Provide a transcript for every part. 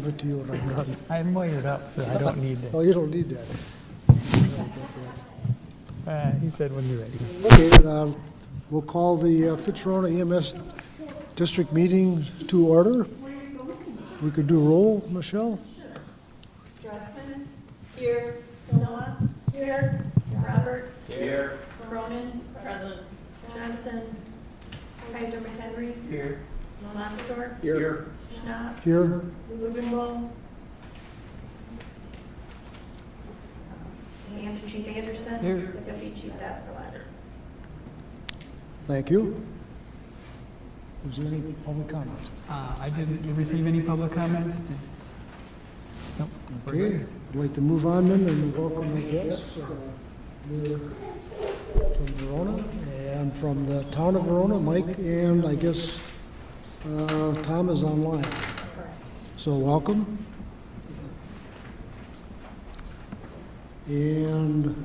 give it to you when I'm done. I'm wired up, so I don't need Oh, it. you don't need that. He said when you're ready. Okay, we'll call the Fitch-Rona EMS district meeting to order. We could do roll, Michelle? Strassman. Here. Noah. Here. Roberts. Here. Cronin. Present. Johnson. Kaiser McHenry. Here. Lonsdorf. Here. Schnapp. Here. Rubenbohl. And Chief Anderson. Here. Deputy Chief Dastalater. Thank you. Was there any public comment? I didn't receive any public comments. Nope. Okay, I'd like to move on then and welcome the guests they're from Verona and from the town of Verona, Mike, and I guess Tom is online. So welcome. And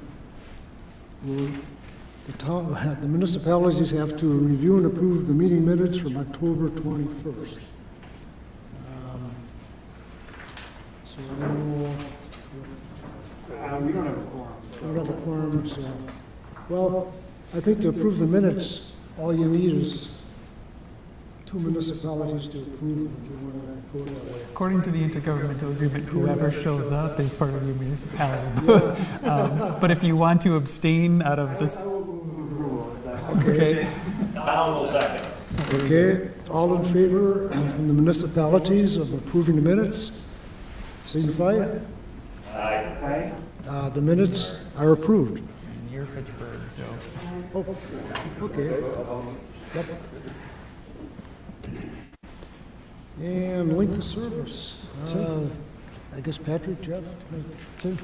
the municipalities have to review and approve the meeting minutes from October 21st. So I don't know. We don't have a quorum. We don't have a quorum, so. Well, I think to approve the minutes, all you need is 2 municipalities to approve them if you want to go that way. According to the intergovernmental agreement, whoever shows up is part of your municipality. But if you want to abstain out of this, okay. Okay, all in favor from the municipalities of approving the minutes, signify. Aye. The minutes are approved. And you're Fitchburg, so. Oh, okay. Yep. And length of service. I guess Patrick, Jeff, Tim?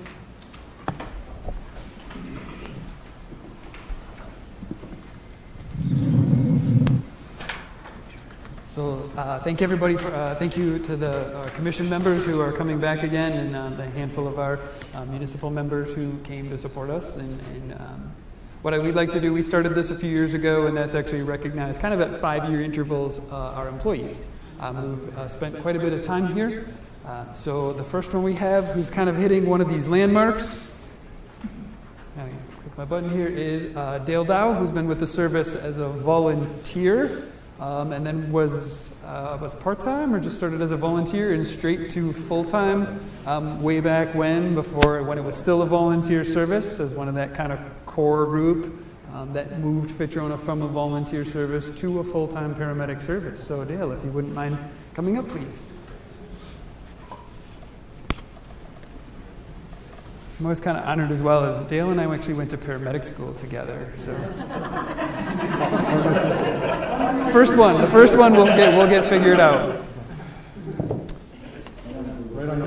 So thank everybody for thank you to the commission members who are coming back again, and the handful of our municipal members who came to support us. And what we'd like to do, we started this a few years ago, and that's actually recognize kind of at 5-year intervals our employees who've spent quite a bit of time here. So the first one we have, who's kind of hitting one of these landmarks, click my button here, is Dale Dow, who's been with the service as a volunteer. And then was part-time or just started as a volunteer and straight to full-time way back when it was still a volunteer service as one of that kind of core group that moved Fitch-Rona from a volunteer service to a full-time paramedic service. So Dale, if you wouldn't mind coming up, please. I'm always kind of honored as well as Dale and I actually went to paramedic school together. So the first one we'll get figured out.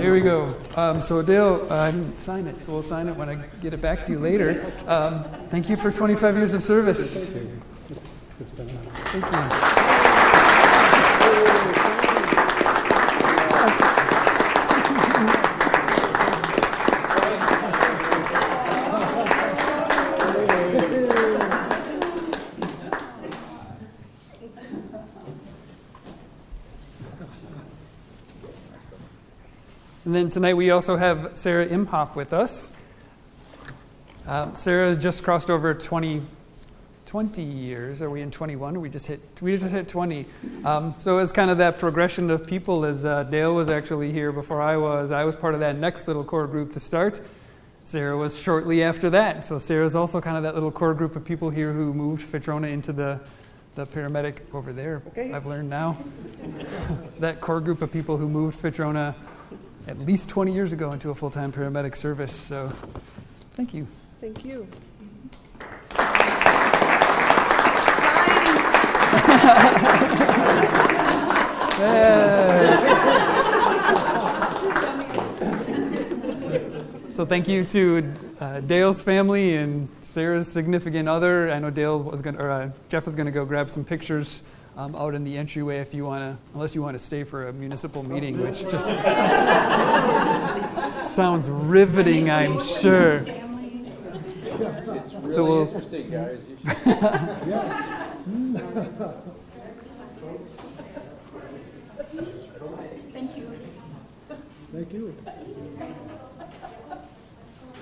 Here we go. So Dale, I didn't sign it, so we'll sign it when I get it back to you later. Thank you for 25 years of service. Thank you. And then tonight we also have Sarah Imhoff with us. Sarah just crossed over 20 years. Are we in 21? Or we just hit 20. So it's kind of that progression of people. As Dale was actually here before I was part of that next little core group to start. Sarah was shortly after that. So Sarah's also kind of that little core group of people here who moved Fitch-Rona into the paramedic over there. Okay. I've learned now. That core group of people who moved Fitch-Rona at least 20 years ago into a full-time paramedic service. So thank you. Thank you. So thank you to Dale's family and Sarah's significant other. I know Jeff is going to go grab some pictures out in the entryway if you want to, unless you want to stay for a municipal meeting, which just sounds riveting, I'm sure. So we'll. Thank you. Thank you.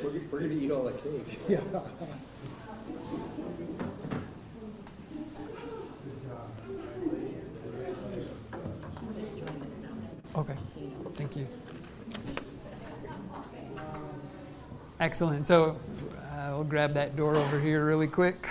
We're gonna eat all that cake. Yeah. Okay, thank you. Excellent. So I'll grab that door over here really quick.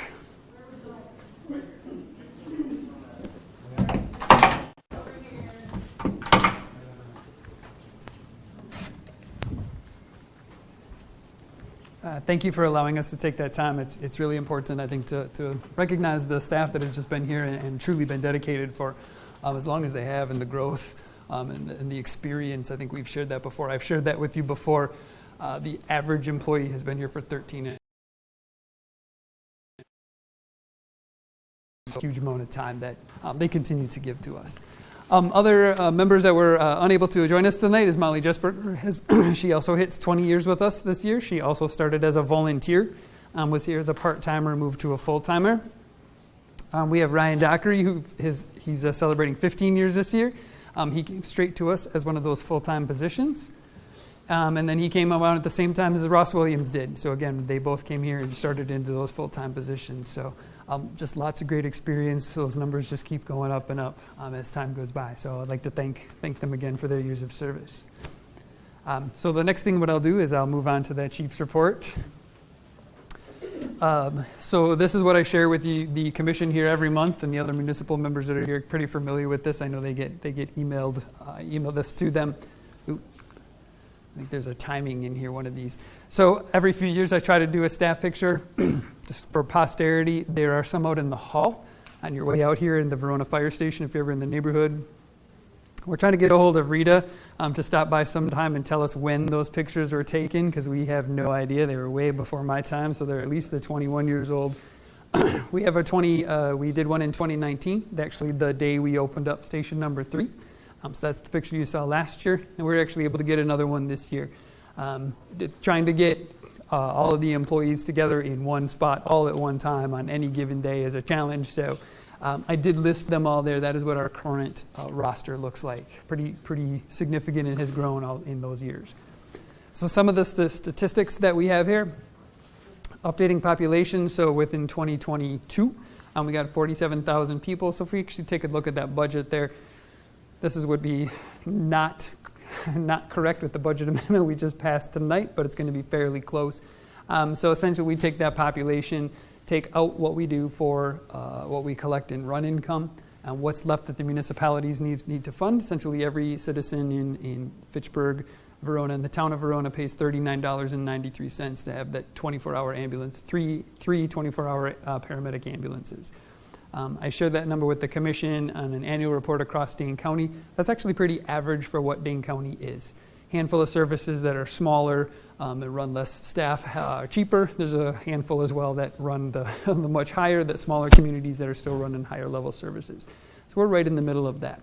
Thank you for allowing us to take that time. It's really important, I think, to recognize the staff that has just been here and truly been dedicated for as long as they have, and the growth and the experience. I think we've shared that before. I've shared that with you before. The average employee has been here for 13 and a huge amount of time that they continue to give to us. Other members that were unable to join us tonight is Molly Jesper. She also hits 20 years with us this year. She also started as a volunteer, was here as a part-timer, moved to a full-timer. We have Ryan Dockery, he's celebrating 15 years this year. He came straight to us as one of those full-time positions. And then he came around at the same time as Ross Williams did. So again, they both came here and started into those full-time positions. So just lots of great experience. Those numbers just keep going up and up as time goes by. So I'd like to thank them again for their years of service. So the next thing what I'll do is I'll move on to that chief's report. So this is what I share with you, the commission here every month, and the other municipal members that are here are pretty familiar with this. I know they get emailed this to them. Ooh. I think there's a timing in here, one of these. So every few years I try to do a staff picture just for posterity. There are some out in the hall on your way out here in the Verona Fire Station if you're ever in the neighborhood. We're trying to get a hold of Rita to stop by sometime and tell us when those pictures were taken, because we have no idea. They were way before my time, so they're at least the 21 years old. We have we did one in 2019, actually the day we opened up station number 3. So that's the picture you saw last year, and we're actually able to get another one this year. Trying to get all of the employees together in one spot all at one time on any given day is a challenge. So I did list them all there. That is what our current roster looks like. Pretty significant and has grown in those years. So some of the statistics that we have here, updating population. So within 2022, we got 47,000 people. So if we actually take a look at that budget there, this would be not correct with the budget amendment we just passed tonight, but it's going to be fairly close. So essentially we take that population, take out what we do for what we collect in run income, and what's left that the municipalities need to fund. Essentially every citizen in Fitchburg, Verona, and the town of Verona pays $39.93 to have that 24-hour ambulance, three 24-hour paramedic ambulances. I shared that number with the commission on an annual report across Dane County. That's actually pretty average for what Dane County is. Handful of services that are smaller and run less staff are cheaper. There's a handful as well that run the much higher, that smaller communities that are still running higher level services. So we're right in the middle of that.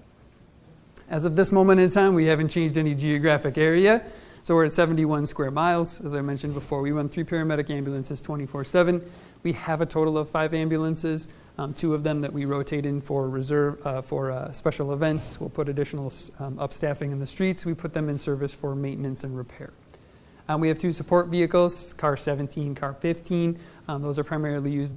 As of this moment in time, we haven't changed any geographic area. So we're at 71 square miles. As I mentioned before, we run 3 paramedic ambulances 24/7. We have a total of 5 ambulances, 2 of them that we rotate in for reserve, for special events. We'll put additional upstaffing in the streets. We put them in service for maintenance and repair. We have 2 support vehicles, car 17, car 15. Those are primarily used.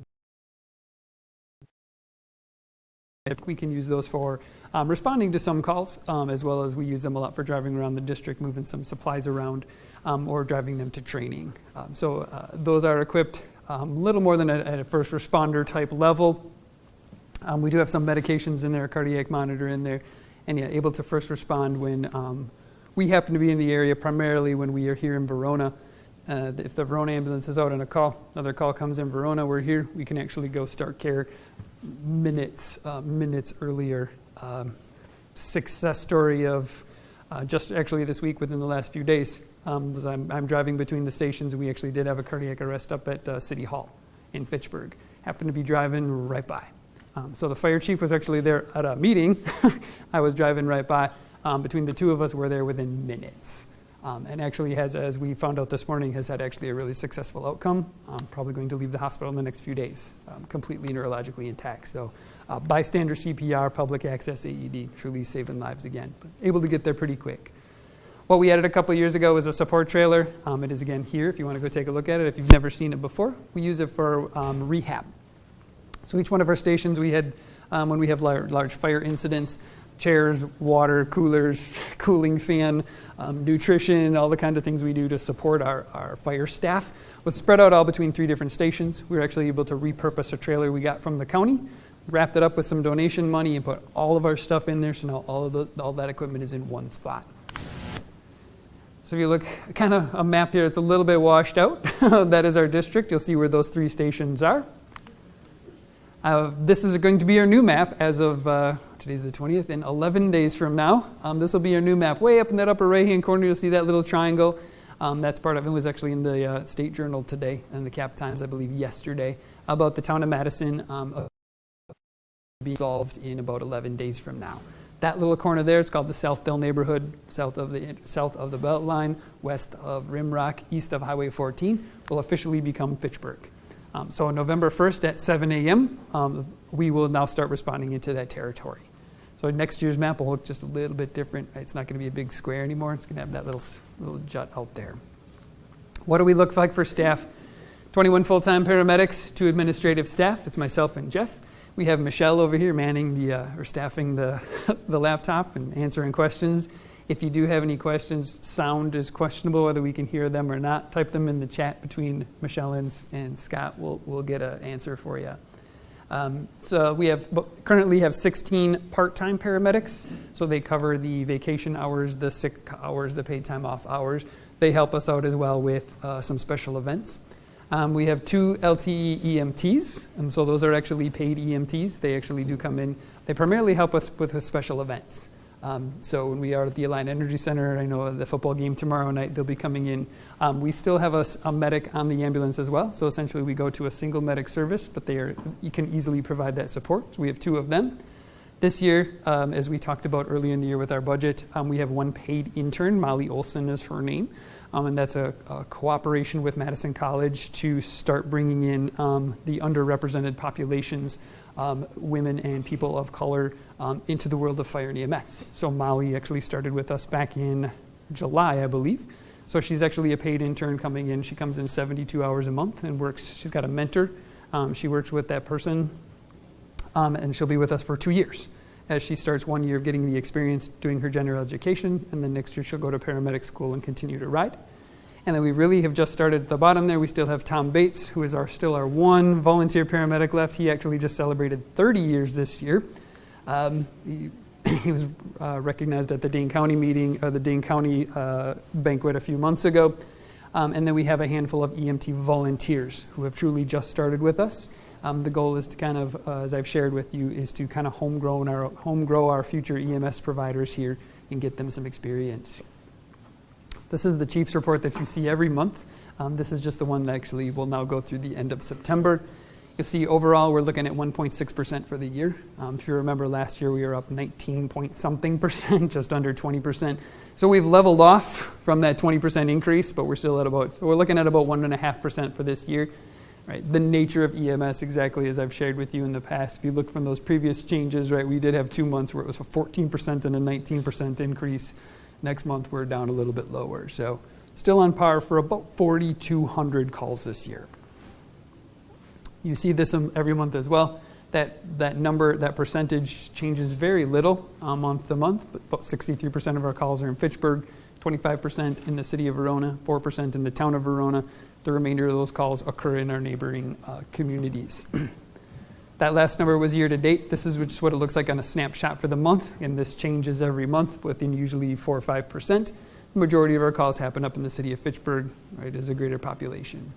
We can use those for responding to some calls, as well as we use them a lot for driving around the district, moving some supplies around, or driving them to training. So those are equipped a little more than at a first responder type level. We do have some medications in there, a cardiac monitor in there, and able to first respond when we happen to be in the area, primarily when we are here in Verona. If the Verona ambulance is out on a call, another call comes in Verona, we're here, we can actually go start care minutes earlier. Success story of just actually this week within the last few days was I'm driving between the stations. We actually did have a cardiac arrest up at City Hall in Fitchburg. Happened to be driving right by. So the fire chief was actually there at a meeting. I was driving right by. Between the 2 of us, we're there within minutes. And actually has, as we found out this morning, has had actually a really successful outcome. Probably going to leave the hospital in the next few days, completely neurologically intact. So bystander CPR, public access AED, truly saving lives again, but able to get there pretty quick. What we added a couple years ago is a support trailer. It is again here if you want to go take a look at it. If you've never seen it before, we use it for rehab. So each one of our stations we had, when we have large fire incidents, chairs, water, coolers, cooling fan, nutrition, all the kind of things we do to support our fire staff was spread out all between 3 different stations. We were actually able to repurpose a trailer we got from the county, wrapped it up with some donation money, and put all of our stuff in there, so now all that equipment is in one spot. So if you look, kind of a map here, it's a little bit washed out. That is our district. You'll see where those 3 stations are. This is going to be our new map as of, today's the 20th, in 11 days from now. This will be our new map. Way up in that upper right-hand corner, you'll see that little triangle. That's part of it. It was actually in the State Journal today and the Cap Times, I believe, yesterday, about the town of Madison being solved in about 11 days from now. That little corner there is called the Southdale neighborhood, south of the Belt Line, west of Rimrock, east of Highway 14, will officially become Fitchburg. So on November 1st at 7 a.m., we will now start responding into that territory. So next year's map will look just a little bit different. It's not going to be a big square anymore. It's going to have that little jut out there. What do we look like for staff? 21 full-time paramedics, 2 administrative staff. It's myself and Jeff. We have Michelle over here manning or staffing the laptop and answering questions. If you do have any questions, sound is questionable, whether we can hear them or not. Type them in the chat between Michelle and Scott. We'll get an answer for you. So we currently have 16 part-time paramedics. So they cover the vacation hours, the sick hours, the paid time off hours. They help us out as well with some special events. We have 2 LTE EMTs, and so those are actually paid EMTs. They actually do come in. They primarily help us with special events. So when we are at the Alliant Energy Center, I know the football game tomorrow night, they'll be coming in. We still have a medic on the ambulance as well. So essentially we go to a single medic service, but you can easily provide that support. So we have 2 of them. This year, as we talked about earlier in the year with our budget, we have 1 paid intern. Molly Olson is her name. And that's a cooperation with Madison College to start bringing in the underrepresented populations, women and people of color, into the world of fire and EMS. So Molly actually started with us back in July, I believe. So she's actually a paid intern coming in. She comes in 72 hours a month and works. She's got a mentor. She works with that person, and she'll be with us for 2 years as she starts 1 year of getting the experience doing her general education, and then next year she'll go to paramedic school and continue to ride. And then we really have just started at the bottom there. We still have Tom Bates, who is still our 1 volunteer paramedic left. He actually just celebrated 30 years this year. He was recognized at the Dane County meeting, or the Dane County banquet a few months ago. And then we have a handful of EMT volunteers who have truly just started with us. The goal is to kind of, as I've shared with you, is to kind of homegrow our future EMS providers here and get them some experience. This is the chief's report that you see every month. This is just the one that actually will now go through the end of September. You'll see overall we're looking at 1.6% for the year. If you remember last year we were up 19-point-something%, just under 20%. So we've leveled off from that 20% increase, but we're still at so we're looking at about 1.5% for this year. Right, the nature of EMS, exactly as I've shared with you in the past. If you look from those previous changes, right, we did have 2 months where it was a 14% and a 19% increase. Next month we're down a little bit lower. So still on par for about 4,200 calls this year. You see this every month as well. That number, that percentage changes very little month to month, but about 63% of our calls are in Fitchburg, 25% in the city of Verona, 4% in the town of Verona. The remainder of those calls occur in our neighboring communities. That last number was year to date. This is just what it looks like on a snapshot for the month, and this changes every month within usually 4 or 5%. The majority of our calls happen up in the city of Fitchburg, right, as a greater population.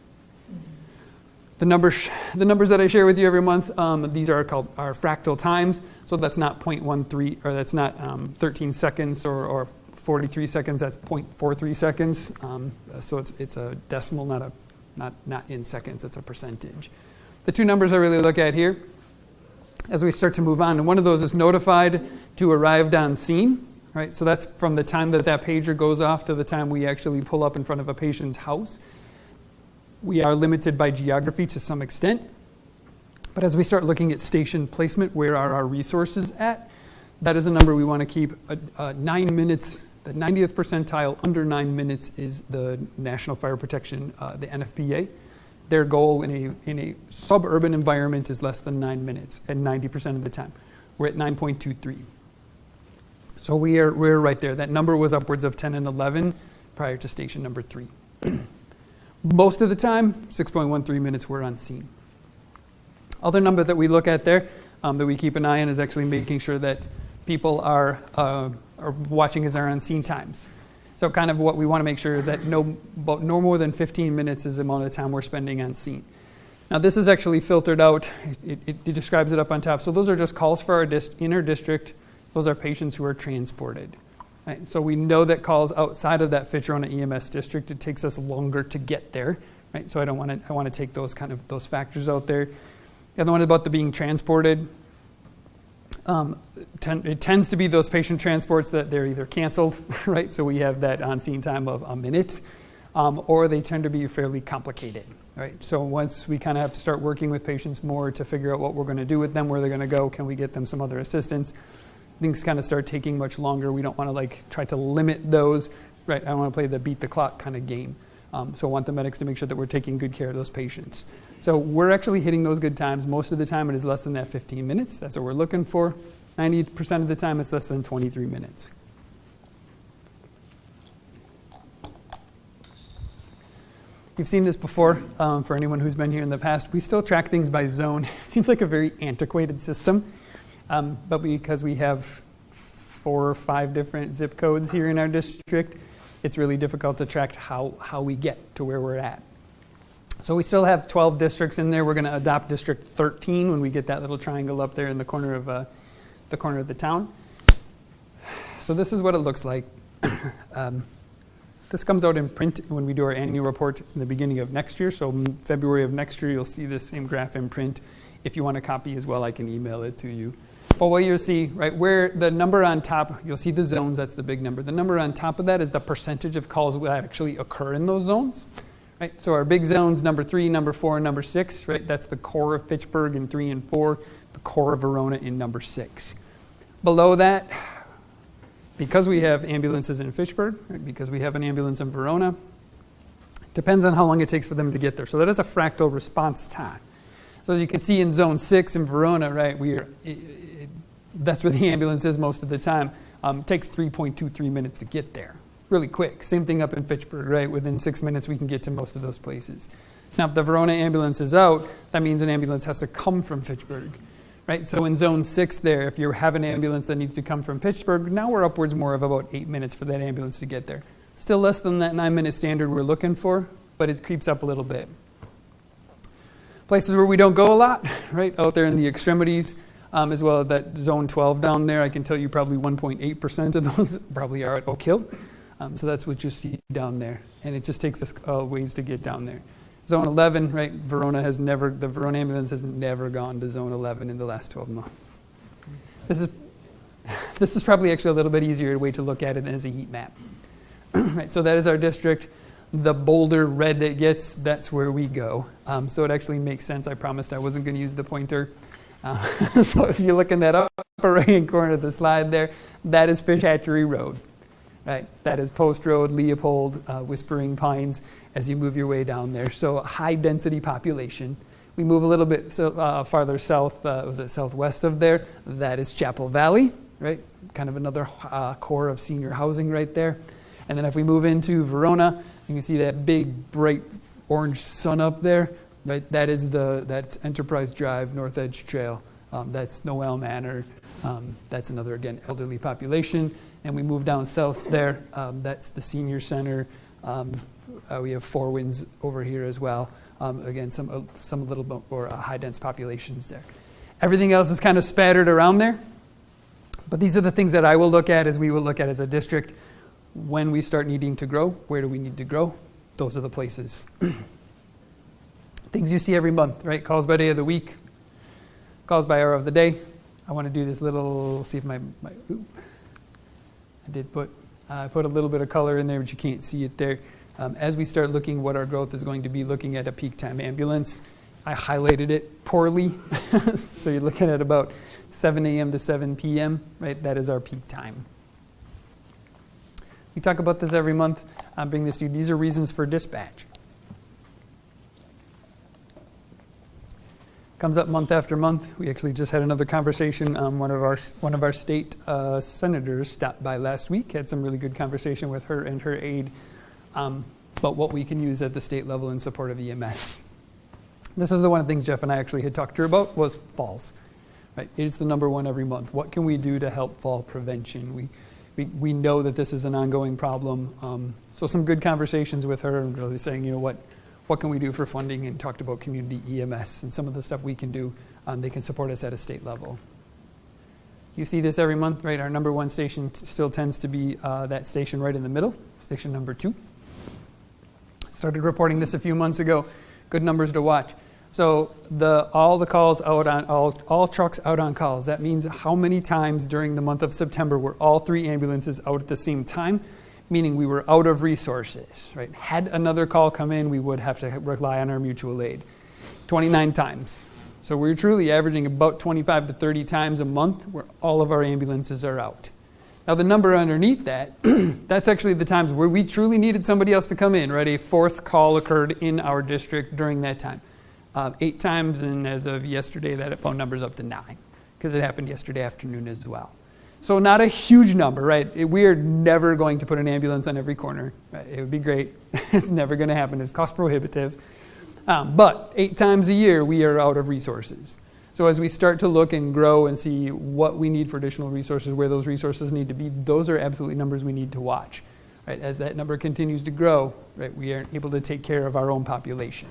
The numbers that I share with you every month, these are called our fractal times. So that's not 0.13, or that's not 13 seconds or 43 seconds. That's 0.43 seconds. So it's a decimal, not in seconds. It's a percentage. The 2 numbers I really look at here as we start to move on, and one of those is notified to arrived on scene. Right. So that's from the time that pager goes off to the time we actually pull up in front of a patient's house. We are limited by geography to some extent, but as we start looking at station placement, where are our resources at? That is a number we want to keep 9 minutes The 90th percentile under 9 minutes is the National Fire Protection, the NFPA. Their goal in a suburban environment is less than 9 minutes at 90% of the time. We're at 9.23. So we're right there. That number was upwards of 10 and 11 prior to station number 3. Most of the time, 6.13 minutes we're on scene. Other number that we look at there that we keep an eye on is actually making sure that people are watching as our on scene times. So kind of what we want to make sure is that no more than 15 minutes is the amount of time we're spending on scene. Now this is actually filtered out. It describes it up on top. So those are just calls for our inner district. Those are patients who are transported. Right? So we know that calls outside of that Fitch-Rona EMS district, it takes us longer to get there. Right? So I want to take those those factors out there. The other one is about the being transported. It tends to be those patient transports that they're either canceled, right? So we have that on-scene time of a minute, or they tend to be fairly complicated, right? So once we kind of have to start working with patients more to figure out what we're going to do with them, where they're going to go, can we get them some other assistance, things kind of start taking much longer. We don't want to try to limit those, right? I don't want to play the beat the clock kind of game. So I want the medics to make sure that we're taking good care of those patients. So we're actually hitting those good times. Most of the time it is less than that 15 minutes. That's what we're looking for. 90% of the time it's less than 23 minutes. You've seen this before for anyone who's been here in the past. We still track things by zone. It seems like a very antiquated system, but because we have 4 or 5 different zip codes here in our district, it's really difficult to track how we get to where we're at. So we still have 12 districts in there. We're going to adopt District 13 when we get that little triangle up there in the corner of the town. So this is what it looks like. This comes out in print when we do our annual report in the beginning of next year. So February of next year, you'll see this same graph in print. If you want a copy as well, I can email it to you. But what you'll see, right, where the number on top, you'll see the zones, that's the big number. The number on top of that is the percentage of calls that actually occur in those zones. Right? So our big zones, number 3, number 4, and number 6, right? That's the core of Fitchburg in 3 and 4, the core of Verona in number 6. Below that, because we have ambulances in Fitchburg, right, because we have an ambulance in Verona, depends on how long it takes for them to get there. So that is a fractal response time. So you can see in zone 6 in Verona, right, that's where the ambulance is most of the time. It takes 3.23 minutes to get there. Really quick. Same thing up in Fitchburg, right? Within 6 minutes, we can get to most of those places. Now, if the Verona ambulance is out, that means an ambulance has to come from Fitchburg, right? So in zone 6 there, if you have an ambulance that needs to come from Fitchburg, now we're upwards more of about 8 minutes for that ambulance to get there. Still less than that 9-minute standard we're looking for, but it creeps up a little bit. Places where we don't go a lot, right? Out there in the extremities, as well as that zone 12 down there, I can tell you probably 1.8% of those probably are at Oak Hill. So that's what you see down there. And it just takes us ways to get down there. Zone 11, right, the Verona ambulance has never gone to zone 11 in the last 12 months. This is probably actually a little bit easier way to look at it as a heat map. Right, so that is our district. The bolder red it gets, that's where we go. So it actually makes sense. I promised I wasn't going to use the pointer. So if you look in that upper right-hand corner of the slide there, that is Fish Hatchery Road. Right, that is Post Road, Leopold, Whispering Pines, as you move your way down there. So a high density population. We move a little bit farther south, southwest of there? That is Chapel Valley, right? Kind of another core of senior housing right there. And then if we move into Verona, you can see that big, bright orange sun up there. Right, that's Enterprise Drive, North Edge Trail. That's Noel Manor. That's another, again, elderly population. And we move down south there. That's the senior center. We have Four Winds over here as well. Again, some a little bit more high dense populations there. Everything else is kind of spattered around there. But these are the things that I will look at as we will look at as a district. When we start needing to grow, where do we need to grow? Those are the places. Things you see every month, right? Calls by day of the week, calls by hour of the day. I want to do this little, see if I put a little bit of color in there, but you can't see it there. As we start looking what our growth is going to be, looking at a peak time ambulance, I highlighted it poorly. So you're looking at about 7 a.m. to 7 p.m., right? That is our peak time. We talk about this every month. I bring this to you. These are reasons for dispatch. Comes up month after month. We actually just had another conversation. One of our state senators stopped by last week. Had some really good conversation with her and her aide about what we can use at the state level in support of EMS. This is the one of the things Jeff and I actually had talked to her about was falls. Right? It's the number one every month. What can we do to help fall prevention? We know that this is an ongoing problem. So some good conversations with her and really saying, you know, what can we do for funding, and talked about community EMS and some of the stuff we can do. They can support us at a state level. You see this every month, right? Our number one station still tends to be that station right in the middle, station number 2. Started reporting this a few months ago. Good numbers to watch. So all the calls out on, all trucks out on calls. That means how many times during the month of September were all 3 ambulances out at the same time, meaning we were out of resources, right? Had another call come in, we would have to rely on our mutual aid. 29 times. So we're truly averaging about 25 to 30 times a month where all of our ambulances are out. Now the number underneath that, that's actually the times where we truly needed somebody else to come in, right? A 4th call occurred in our district during that time. 8 times, and as of yesterday, that phone number's up to 9, because it happened yesterday afternoon as well. So not a huge number, right? We are never going to put an ambulance on every corner. Right? It would be great. It's never going to happen. It's cost prohibitive. But 8 times a year, we are out of resources. So as we start to look and grow and see what we need for additional resources, where those resources need to be, those are absolutely numbers we need to watch. Right? As that number continues to grow, right, we are able to take care of our own population.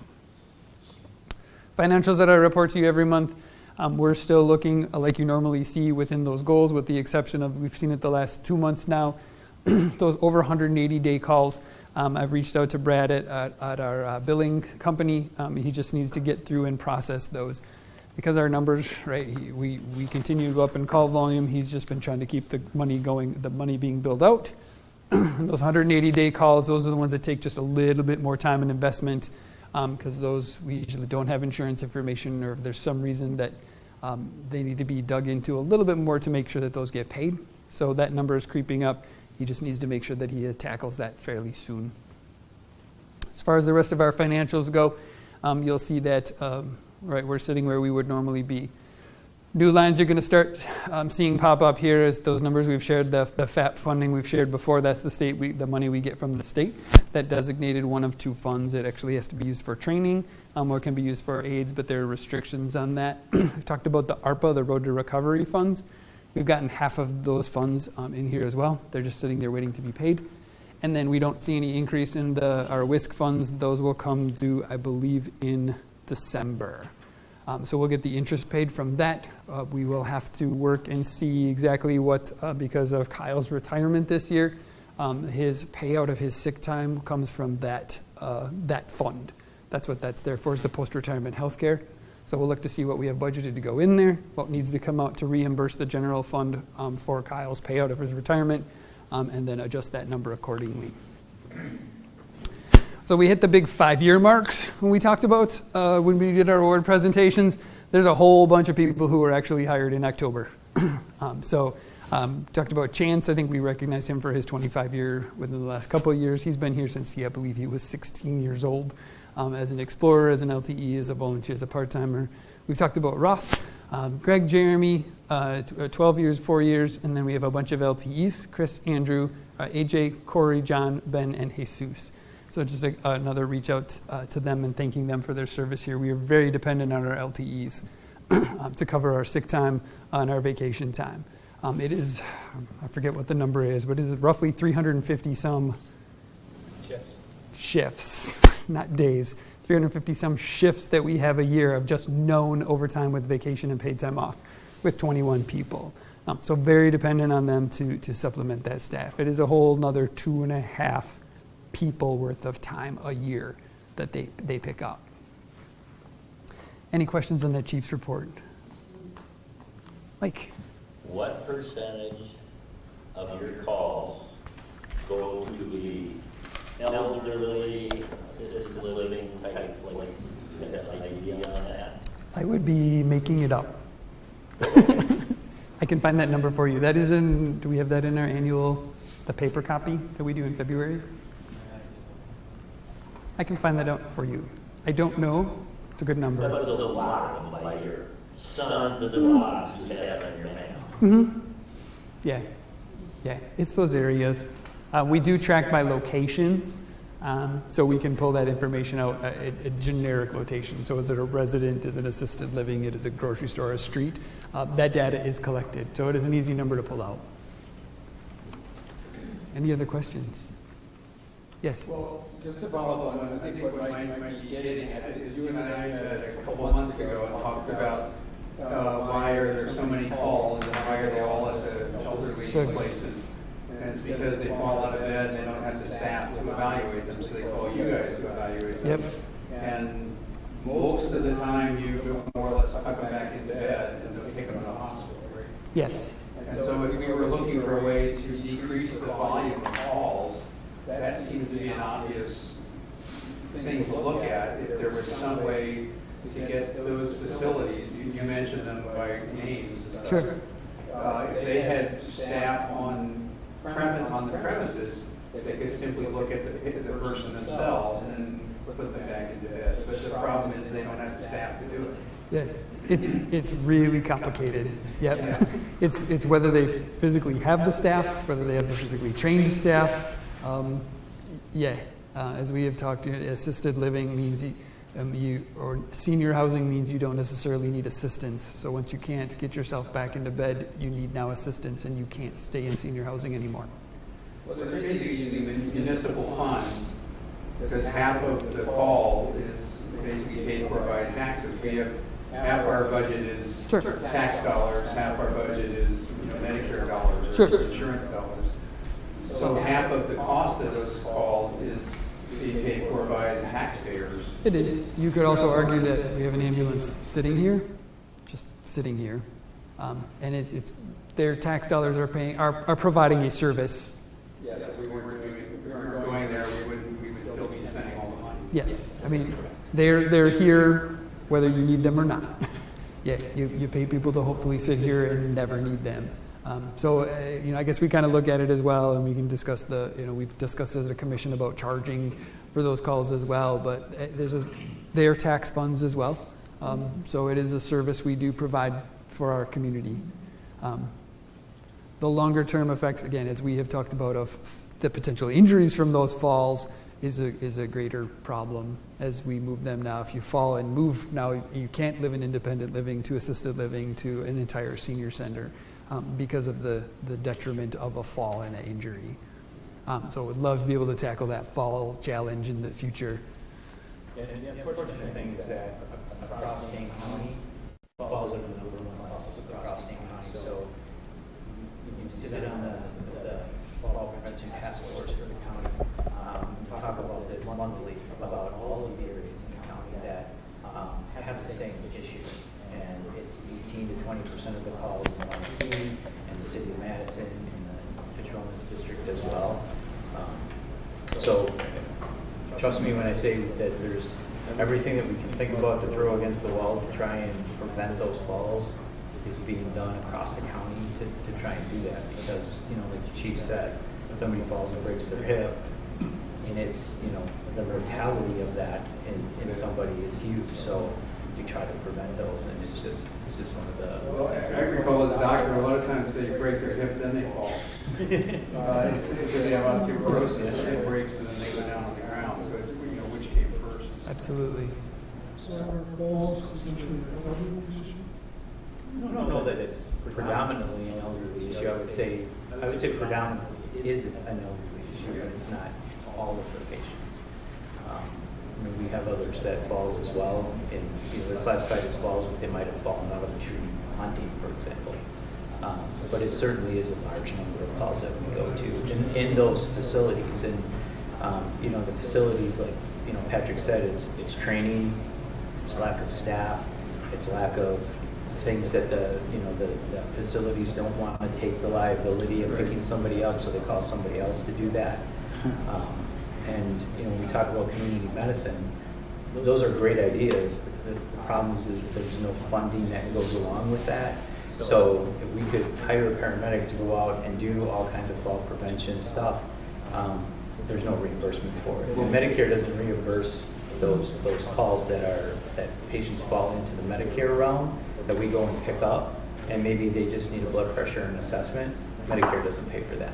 Financials that I report to you every month. We're still looking like you normally see within those goals, with the exception of we've seen it the last 2 months now. Those over 180-day calls. I've reached out to Brad at our billing company. He just needs to get through and process those. Because our numbers, right, we continue to go up in call volume. He's just been trying to keep the money going, the money being billed out. Those 180-day calls, those are the ones that take just a little bit more time and investment, because those we usually don't have insurance information, or if there's some reason that they need to be dug into a little bit more to make sure that those get paid. So that number is creeping up. He just needs to make sure that he tackles that fairly soon. As far as the rest of our financials go, you'll see that right, we're sitting where we would normally be. New lines you're going to start seeing pop up here is those numbers we've shared, the FAP funding we've shared before. That's the state, the money we get from the state. That designated one of 2 funds. It actually has to be used for training, or it can be used for aids, but there are restrictions on that. We've talked about the ARPA, the Road to Recovery funds. We've gotten half of those funds in here as well. They're just sitting there waiting to be paid. And then we don't see any increase in our WISC funds. Those will come due, I believe, in December. So we'll get the interest paid from that. We will have to work and see exactly what, because of Kyle's retirement this year, his payout of his sick time comes from that fund. That's what that's there for, is the post-retirement health care. So we'll look to see what we have budgeted to go in there, what needs to come out to reimburse the general fund for Kyle's payout of his retirement, and then adjust that number accordingly. So we hit the big 5-year marks when we talked about when we did our award presentations. There's a whole bunch of people who were actually hired in October. Talked about Chance. I think we recognize him for his 25-year within the last couple of years. He's been here since I believe he was 16 years old, as an explorer, as an LTE, as a volunteer, as a part-timer. We've talked about Ross, Greg, Jeremy, 12 years, 4 years, and then we have a bunch of LTEs, Chris, Andrew, AJ, Corey, John, Ben, and Jesus. So just another reach out to them and thanking them for their service here. We are very dependent on our LTEs to cover our sick time and our vacation time. It is, I forget what the number is, but is it roughly 350 some shifts, not days, 350 some shifts that we have a year of just known overtime with vacation and paid time off with 21 people. So very dependent on them to supplement that staff. It is a whole another 2.5 people worth of time a year that they pick up. Any questions on that Chief's report? Mike? What percentage of your calls go to the elderly, assisted living type, like, you got an idea on that? I would be making it up. I can find that number for you. That is do we have that in our annual the paper copy that we do in February. I can find that out for you. I don't know. It's a good number. But there's a lot of them by your sons and wives who have on your mail. Yeah, it's those areas. We do track by locations, so we can pull that information out, a generic location. So is it a resident, is it assisted living, it is a grocery store, a street? That data is collected, so it is an easy number to pull out. Any other questions? Yes? Well, just to follow up on, I think what Mike might be getting at, is you and I met a couple of months ago and talked about why are there so many calls and why are they all at the elderly places? And it's because they fall out of bed and they don't have the staff to evaluate them, so they call you guys to evaluate them. Yep. And most of the time you more or less tuck them back into bed and don't take them to the hospital, right? Yes. And so if we were looking for a way to decrease the volume of calls, that seems to be an obvious thing to look at. If there was some way to get those facilities, you mentioned them by names. Sure. If they had staff on the premises, they could simply look at the person themselves and put them back into bed. But the problem is they don't have the staff to do it. Yeah, it's really complicated. Yep. It's whether they physically have the staff, whether they have the physically trained staff. As we have talked, assisted living means or senior housing means you don't necessarily need assistance. So once you can't get yourself back into bed, you need now assistance, and you can't stay in senior housing anymore. Well, they're basically using municipal funds because half of the call is basically paid for by taxes. We have half our budget is tax dollars, half our budget is Medicare dollars or insurance dollars. So half of the cost of those calls is being paid for by the taxpayers. It is. You could also argue that we have an ambulance sitting here, just sitting here, and it's their tax dollars are providing a service. Yes, if we weren't going there, we would still be spending all the money. Yes, I mean they're here whether you need them or not. You pay people to hopefully sit here and never need them. I guess we kind of look at it as well, and we can discuss we've discussed as a commission about charging for those calls as well, but they're tax funds as well. So it is a service we do provide for our community. The longer term effects, again, as we have talked about, of the potential injuries from those falls is a greater problem as we move them now. If you fall and move, now you can't live in independent living to assisted living to an entire senior center. Because of the detriment of a fall and an injury. So would love to be able to tackle that fall challenge in the future. And the unfortunate thing is that across King County, falls are the number one causes across King County. So you sit on the fall prevention task force for the county. We talk about this monthly, about all of the areas in the county that have the same issue. And it's 18 to 20% of the calls in Washington and the city of Madison and the Fitch-Rona district as well. So trust me when I say that there's everything that we can think about to throw against the wall to try and prevent those falls is being done across the county to try and do that, because like the chief said, somebody falls and breaks their hip, and it's the mortality of that in somebody is huge. So you try to prevent those, and it's just one of the. Well, I recall as a doctor, a lot of times they break their hip, then they fall. If they have osteoporosis, it breaks and then they go down on the ground. So it's which came first. Absolutely. So our falls essentially an elderly issue? I don't know that it's predominantly an elderly issue. I would say predominantly it is an elderly issue, but it's not all of the patients. We have others that fall as well, and they're classified as falls, but they might have fallen out of a tree hunting, for example. But it certainly is a large number of calls that we go to in those facilities. And the facilities, like Patrick said, it's training, it's lack of staff, it's lack of things that the facilities don't want to take the liability of picking somebody up, so they call somebody else to do that. And when we talk about community medicine, those are great ideas. The problem is that there's no funding that goes along with that. So if we could hire a paramedic to go out and do all kinds of fall prevention stuff, there's no reimbursement for it. And Medicare doesn't reimburse those calls that patients fall into the Medicare realm that we go and pick up, and maybe they just need a blood pressure and assessment. Medicare doesn't pay for that.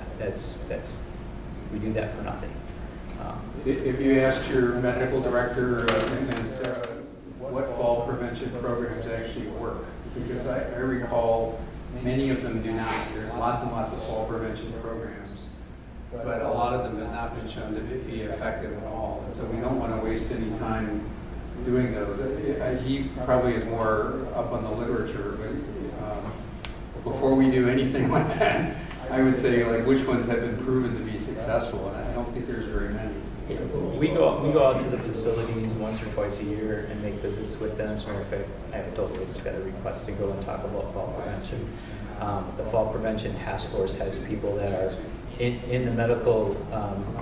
We do that for nothing. If you asked your medical director what fall prevention programs actually work, because I recall many of them do not. There's lots and lots of fall prevention programs, but a lot of them have not been shown to be effective at all. And so we don't want to waste any time doing those. He probably is more up on the literature, but before we do anything like that, I would say like which ones have been proven to be successful, and I don't think there's very many. We go out to the facilities once or twice a year and make visits with them. As a matter of fact, I have told them just got a request to go and talk about fall prevention. The fall prevention task force has people that are in the medical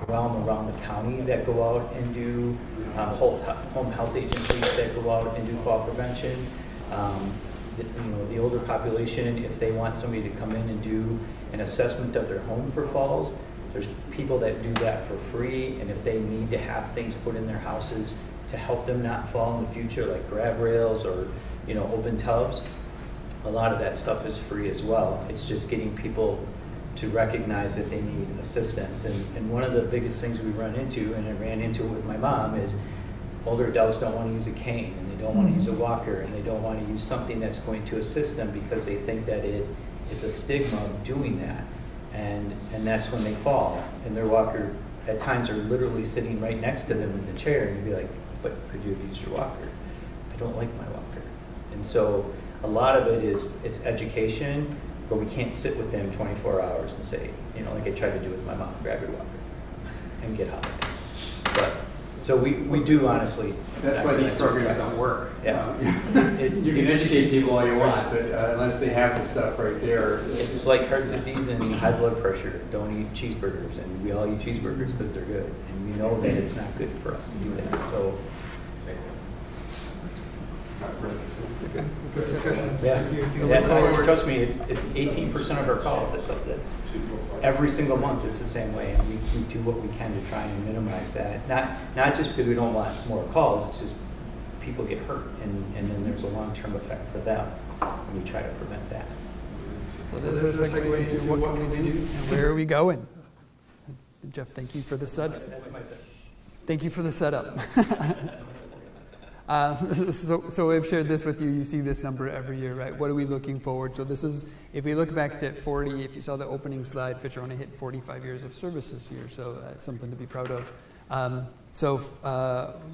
realm around the county that go out and do home health agencies that go out and do fall prevention. The older population, if they want somebody to come in and do an assessment of their home for falls, there's people that do that for free, and if they need to have things put in their houses to help them not fall in the future, like grab rails or open tubs, a lot of that stuff is free as well. It's just getting people to recognize that they need assistance. And one of the biggest things we run into, and I ran into it with my mom, is older adults don't want to use a cane, and they don't want to use a walker, and they don't want to use something that's going to assist them because they think that it's a stigma of doing that. And that's when they fall. And their walker at times are literally sitting right next to them in the chair, and you'd be like, but could you have used your walker? I don't like my walker. And so a lot of it is it's education, but we can't sit with them 24 hours and say, like I tried to do with my mom, grab your walker and get out of it. But so we do honestly. That's why these programs don't work. Yeah. You can educate people all you want, but unless they have the stuff right there. It's like heart disease and high blood pressure. Don't eat cheeseburgers, and we all eat cheeseburgers because they're good, and we know that it's not good for us to do that. So. Yeah. Trust me, it's 18% of our calls. That's every single month. It's the same way, and we do what we can to try and minimize that. Not just because we don't want more calls. It's just people get hurt, and then there's a long-term effect for them, and we try to prevent that. So there's a segue into what can we do and where are we going? Jeff, thank you for the setup. That's my setup. Thank you for the setup. So I've shared this with you. You see this number every year, right? What are we looking forward? So this is, if we look back at 40, if you saw the opening slide, Fitch-Rona hit 45 years of service this year, so that's something to be proud of.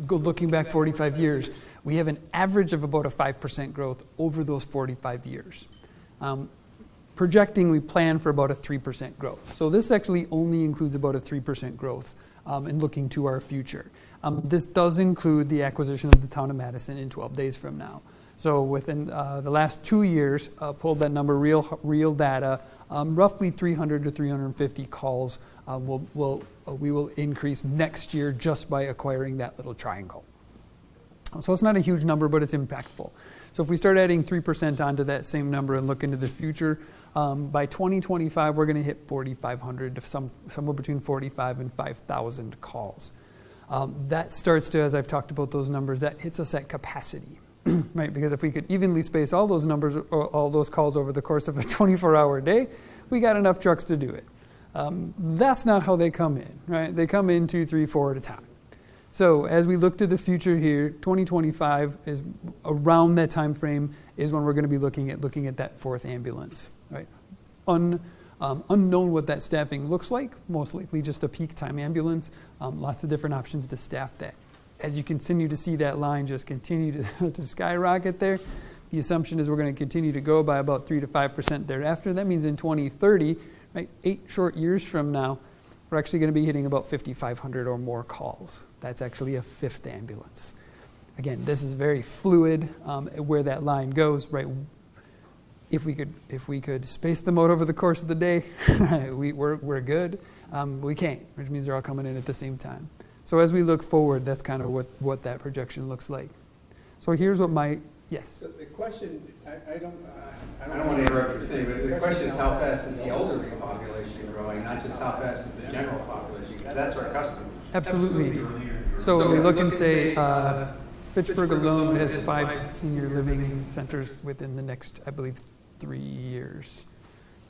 Looking back 45 years, we have an average of about a 5% growth over those 45 years. Projecting, we plan for about a 3% growth. So this actually only includes about a 3% growth in looking to our future. This does include the acquisition of the town of Madison in 12 days from now. So within the last 2 years, pulled that number, real data, roughly 300 to 350 calls we will increase next year just by acquiring that little triangle. So it's not a huge number, but it's impactful. So if we start adding 3% onto that same number and look into the future, by 2025, we're going to hit 4,500 to somewhere between 45 and 5,000 calls. That starts to, as I've talked about those numbers, that hits us at capacity, right? Because if we could evenly space all those numbers or all those calls over the course of a 24-hour day, we got enough trucks to do it. That's not how they come in, right? They come in 2, 3, 4 at a time. So as we look to the future here, 2025 is around that time frame is when we're going to be looking at that fourth ambulance, right? Unknown what that staffing looks like, most likely just a peak time ambulance. Lots of different options to staff that. As you continue to see that line just continue to skyrocket there, the assumption is we're going to continue to go by about 3 to 5% thereafter. That means in 2030, right, 8 short years from now, we're actually going to be hitting about 5,500 or more calls. That's actually a fifth ambulance. Again, this is very fluid where that line goes, right? If we could space them out over the course of the day, we're good. We can't, which means they're all coming in at the same time. So as we look forward, that's kind of what that projection looks like. So here's what my Yes. So the question, I don't want to interrupt your thing, but the question is how fast is the elderly population growing, not just how fast is the general population, because that's our customer. Absolutely. So when we look and say Fitchburg alone has 5 senior living centers within the next, I believe, 3 years,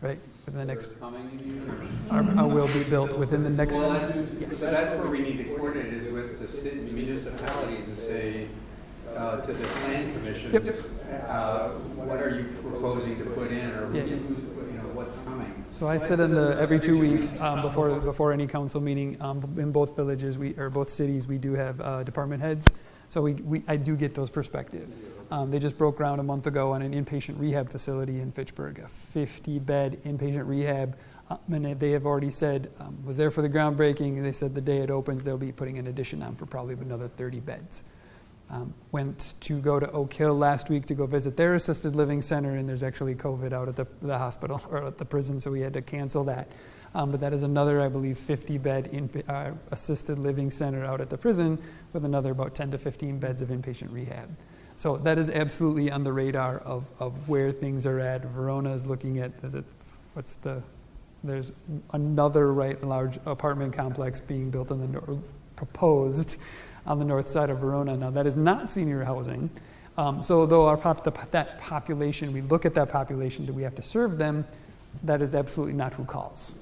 right? Within the next, will be built within the next. Well, yes. that's where we need to coordinate is with the city municipalities and say to the plan commission, what are you proposing to put in, or what's coming? So I sit in every 2 weeks before any council meeting in both villages both cities. We do have department heads, so I do get those perspectives. They just broke ground a month ago on an inpatient rehab facility in Fitchburg, a 50-bed inpatient rehab. And they have already said, was there for the groundbreaking. They said the day it opens, they'll be putting an addition on for probably another 30 beds. Went to go to Oak Hill last week to go visit their assisted living center, and there's actually COVID out at the hospital or at the prison, so we had to cancel that. But that is another, I believe, 50-bed assisted living center out at the prison with another about 10 to 15 beds of inpatient rehab. So that is absolutely on the radar of where things are at. Verona is looking at, there's another large apartment complex being built proposed on the north side of Verona. Now, that is not senior housing. So though that population, we look at that population, do we have to serve them? That is absolutely not who calls.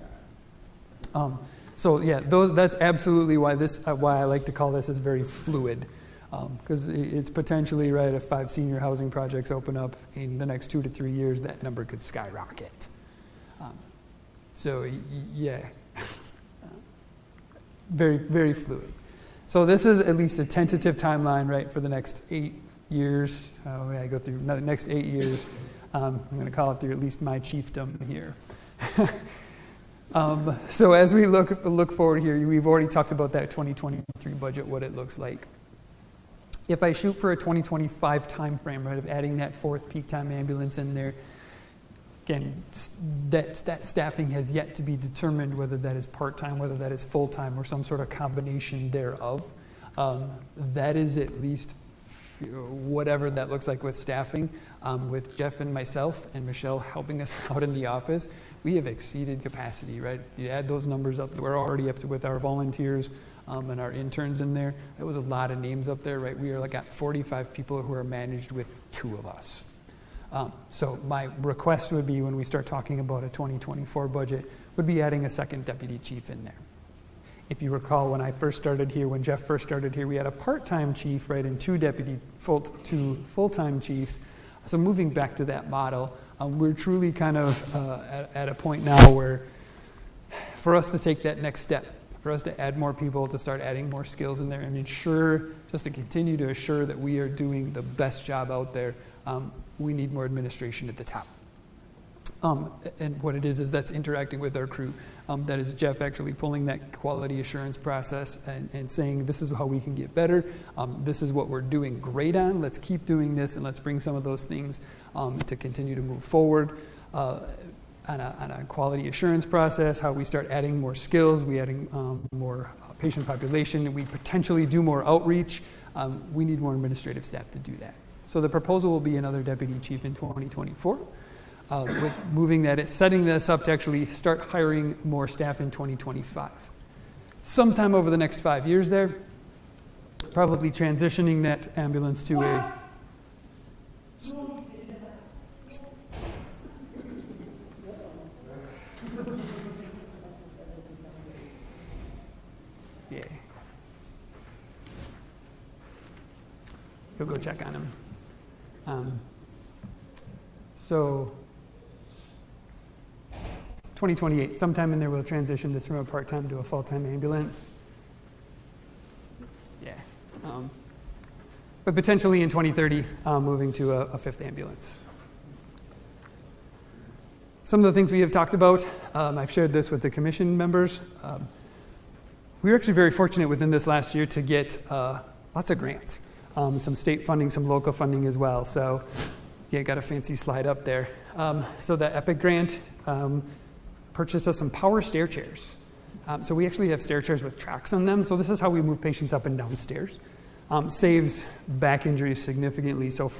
That's absolutely why I like to call this as very fluid, because it's potentially, right, if 5 senior housing projects open up in the next 2 to 3 years, that number could skyrocket. Very, very fluid. So this is at least a tentative timeline, right, for the next 8 years. I go through the next 8 years. I'm going to call it through at least my chiefdom here. So as we look forward here, we've already talked about that 2023 budget, what it looks like. If I shoot for a 2025 timeframe, right, of adding that 4th peak time ambulance in there, again, that staffing has yet to be determined, whether that is part-time, whether that is full-time, or some sort of combination thereof. That is at least whatever that looks like with staffing. With Jeff and myself and Michelle helping us out in the office, we have exceeded capacity, right? You add those numbers up, we're already up to with our volunteers and our interns in there. That was a lot of names up there, right? We are got 45 people who are managed with 2 of us. So my request would be, when we start talking about a 2024 budget, would be adding a 2nd deputy chief in there. If you recall, when Jeff first started here, we had a part-time chief, right, and 2 full-time chiefs. So moving back to that model, we're truly kind of at a point now where, for us to take that next step, for us to add more people, to start adding more skills in there, and just to continue to assure that we are doing the best job out there, we need more administration at the top. And what it is that's interacting with our crew. That is Jeff actually pulling that quality assurance process and saying, this is how we can get better. This is what we're doing great on. Let's keep doing this, and let's bring some of those things to continue to move forward on a quality assurance process, how we start adding more skills, we adding more patient population, we potentially do more outreach. We need more administrative staff to do that. So the proposal will be another deputy chief in 2024. With setting this up to actually start hiring more staff in 2025. Sometime over the next 5 years there, probably transitioning that ambulance to a You'll go check on him. So 2028, sometime in there, we'll transition this from a part-time to a full-time ambulance. But potentially in 2030, moving to a 5th ambulance. Some of the things we have talked about, I've shared this with the commission members. We were actually very fortunate within this last year to get lots of grants, some state funding, some local funding as well. So got a fancy slide up there. So the EPIC grant purchased us some power stair chairs. So we actually have stair chairs with tracks on them. So this is how we move patients up and down stairs. Saves back injuries significantly. So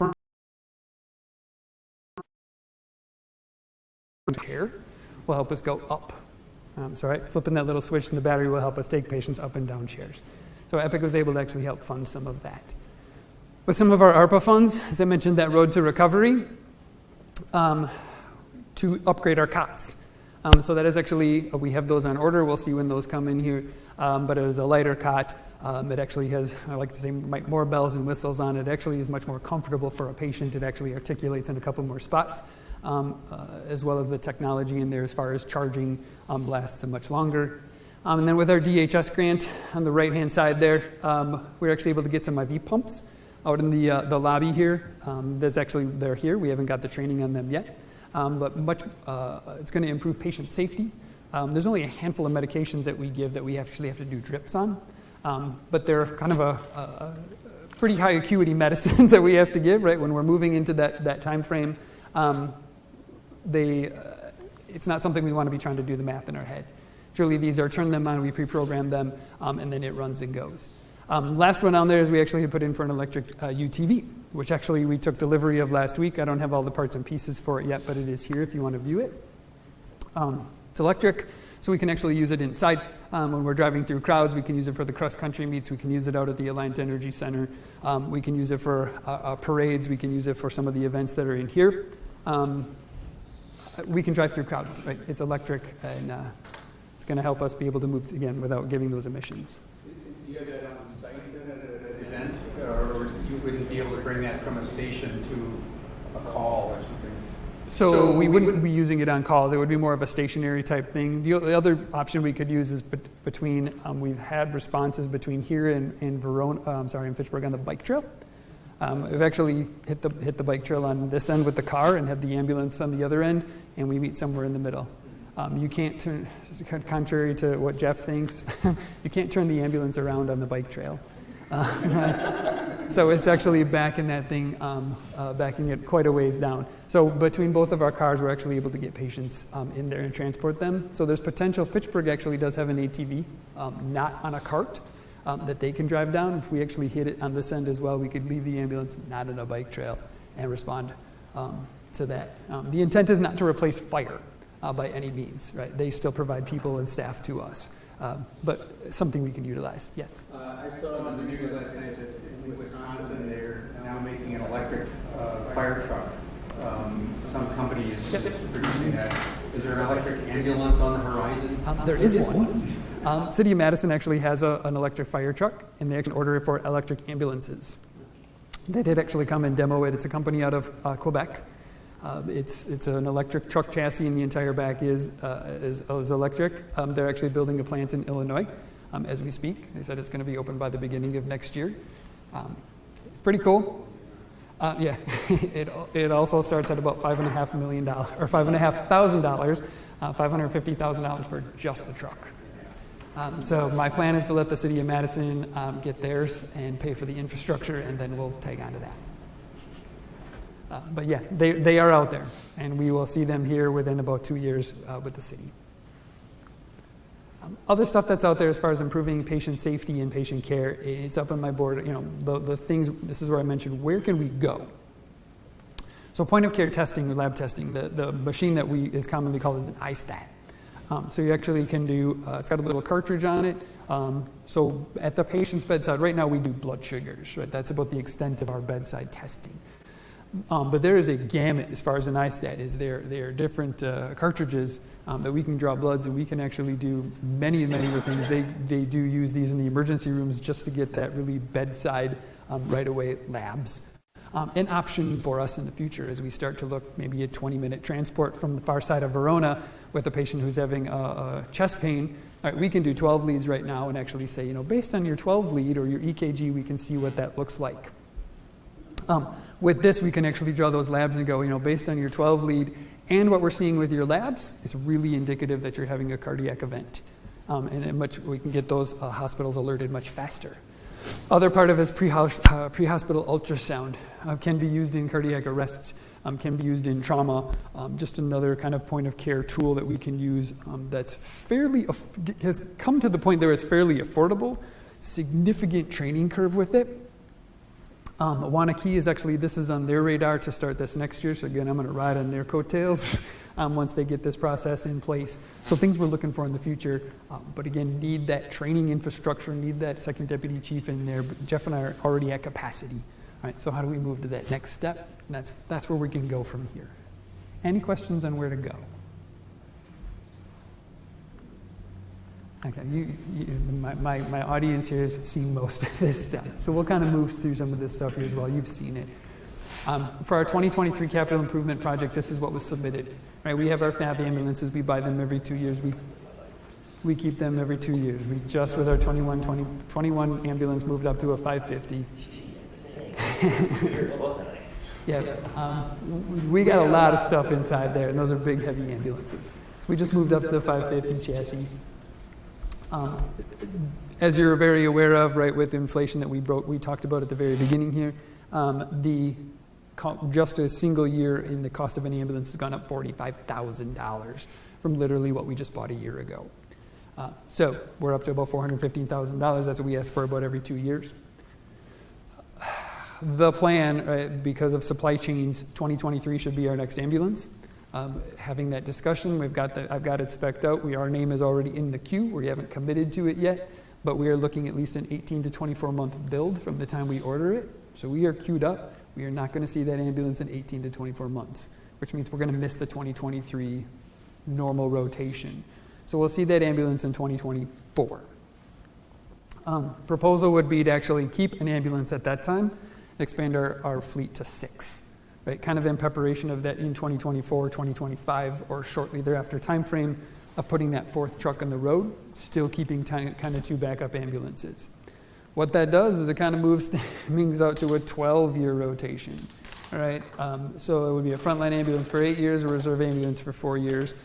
chair will help us go up. Flipping that little switch in the battery will help us take patients up and down chairs. So Epic was able to actually help fund some of that. With some of our ARPA funds, as I mentioned, that road to recovery, to upgrade our cots. So that is actually, we have those on order. We'll see when those come in here. But it is a lighter cot. It actually has, I like to say, more bells and whistles on it. It actually is much more comfortable for a patient. It actually articulates in a couple more spots, as well as the technology in there as far as charging lasts much longer. And then with our DHS grant on the right-hand side there, we're actually able to get some IV pumps out in the lobby here. They're here. We haven't got the training on them yet. But it's going to improve patient safety. There's only a handful of medications that we give that we actually have to do drips on. But they're kind of a pretty high acuity medicines that we have to give, right? When we're moving into that time frame, it's not something we want to be trying to do the math in our head. Truly, these are turn them on, we pre-program them, and then it runs and goes. Last one on there is we actually put in for an electric UTV, which actually we took delivery of last week. I don't have all the parts and pieces for it yet, but it is here if you want to view it. It's electric, so we can actually use it inside. When we're driving through crowds, we can use it for the cross-country meets. We can use it out at the Alliant Energy Center. We can use it for parades. We can use it for some of the events that are in here. We can drive through crowds, right? It's electric, and it's going to help us be able to move, again, without giving those emissions. Do you have that on site at an event, or you wouldn't be able to bring that from a station to a call or something? So we wouldn't be using it on calls. It would be more of a stationary type thing. The other option we could use is between, we've had responses between here and in Fitchburg on the bike trail. We've actually hit the bike trail on this end with the car and have the ambulance on the other end, and we meet somewhere in the middle. You can't turn, contrary to what Jeff thinks, you can't turn the ambulance around on the bike trail. So it's actually backing that thing, backing it quite a ways down. So between both of our cars, we're actually able to get patients in there and transport them. So there's potential. Fitchburg actually does have an ATV, not on a cart, that they can drive down. If we actually hit it on this end as well, we could leave the ambulance not on a bike trail and respond to that. The intent is not to replace fire by any means, right? They still provide people and staff to us. But something we can utilize, yes. I saw on the news last night that in Wisconsin they're now making an electric fire truck. Some company is producing that. Is there an electric ambulance on the horizon? There is one. City of Madison actually has an electric fire truck, and they actually order it for electric ambulances. They did actually come and demo it. It's a company out of Quebec. It's an electric truck chassis, and the entire back is electric. They're actually building a plant in Illinois as we speak. They said it's going to be open by the beginning of next year. It's pretty cool. Yeah, it also starts at about $5.5 million or $5,500, $550,000 for just the truck. So my plan is to let the city of Madison get theirs and pay for the infrastructure, and then we'll tag onto that. But yeah, they are out there, and we will see them here within about 2 years with the city. Other stuff that's out there as far as improving patient safety and patient care, it's up on my board. You know, the things, this is where I mentioned, where can we go? So point of care testing or lab testing, the machine that is commonly called is an iStat. So you actually can do, it's got a little cartridge on it. So at the patient's bedside, right now we do blood sugars, right? That's about the extent of our bedside testing. But there is a gamut as far as an iStat is. There are different cartridges that we can draw bloods, and we can actually do many other things. They do use these in the emergency rooms just to get that really bedside, right away labs. An option for us in the future as we start to look maybe at 20-minute transport from the far side of Verona with a patient who's having a chest pain. All right, we can do 12 leads right now and actually say, based on your 12 lead or your EKG, we can see what that looks like. With this, we can actually draw those labs and go, based on your 12 lead and what we're seeing with your labs, it's really indicative that you're having a cardiac event. And we can get those hospitals alerted much faster. Other part of it is pre-hospital ultrasound. Can be used in cardiac arrests, can be used in trauma. Just another kind of point of care tool that we can use that's has come to the point where it's fairly affordable. Significant training curve with it. Wanakee is actually, this is on their radar to start this next year. So again, I'm going to ride on their coattails once they get this process in place. So things we're looking for in the future, but again, need that training infrastructure, need that second deputy chief in there. But Jeff and I are already at capacity. All right, so how do we move to that next step? And that's where we can go from here. Any questions on where to go? Okay, my audience here has seen most of this stuff. So we'll kind of move through some of this stuff here as well. You've seen it. For our 2023 capital improvement project, this is what was submitted. Right, we have our FAB ambulances. We buy them every 2 years. We keep them every 2 years. We just, with our 21 ambulance, moved up to a 550. Yeah, we got a lot of stuff inside there, and those are big, heavy ambulances. So we just moved up to the 550 chassis. As you're very aware of, right, with inflation that we talked about at the very beginning here, just a single year in the cost of an ambulance has gone up $45,000 from literally what we just bought a year ago. So we're up to about $415,000. That's what we ask for about every 2 years. The plan, because of supply chains, 2023 should be our next ambulance. Having that discussion, I've got it spec'd out. Our name is already in the queue. We haven't committed to it yet, but we are looking at least an 18 to 24 month build from the time we order it. So we are queued up. We are not going to see that ambulance in 18 to 24 months, which means we're going to miss the 2023 normal rotation. So we'll see that ambulance in 2024. Proposal would be to actually keep an ambulance at that time, expand our fleet to 6. Right, kind of in preparation of that in 2024, 2025, or shortly thereafter time frame of putting that 4th truck on the road, still keeping kind of 2 backup ambulances. What that does is it kind of moves things out to a 12-year rotation. All right, so it would be a frontline ambulance for 8 years, a reserve ambulance for 4 years.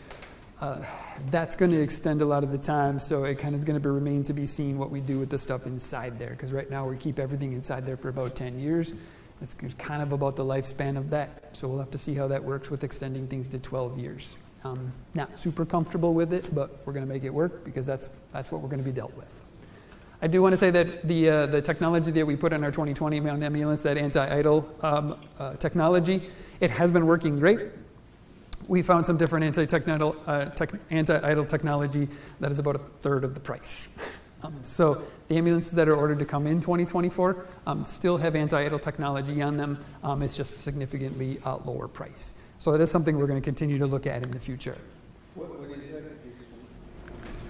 That's going to extend a lot of the time, so it kind of is going to remain to be seen what we do with the stuff inside there, because right now we keep everything inside there for about 10 years. It's kind of about the lifespan of that. So we'll have to see how that works with extending things to 12 years. Not super comfortable with it, but we're going to make it work because that's what we're going to be dealt with. I do want to say that the technology that we put in our 2020 Mountain ambulance, that anti-idle technology, it has been working great. We found some different anti-idle technology that is about a third of the price. So the ambulances that are ordered to come in 2024 still have anti-idle technology on them. It's just a significantly lower price. So that is something we're going to continue to look at in the future. What do you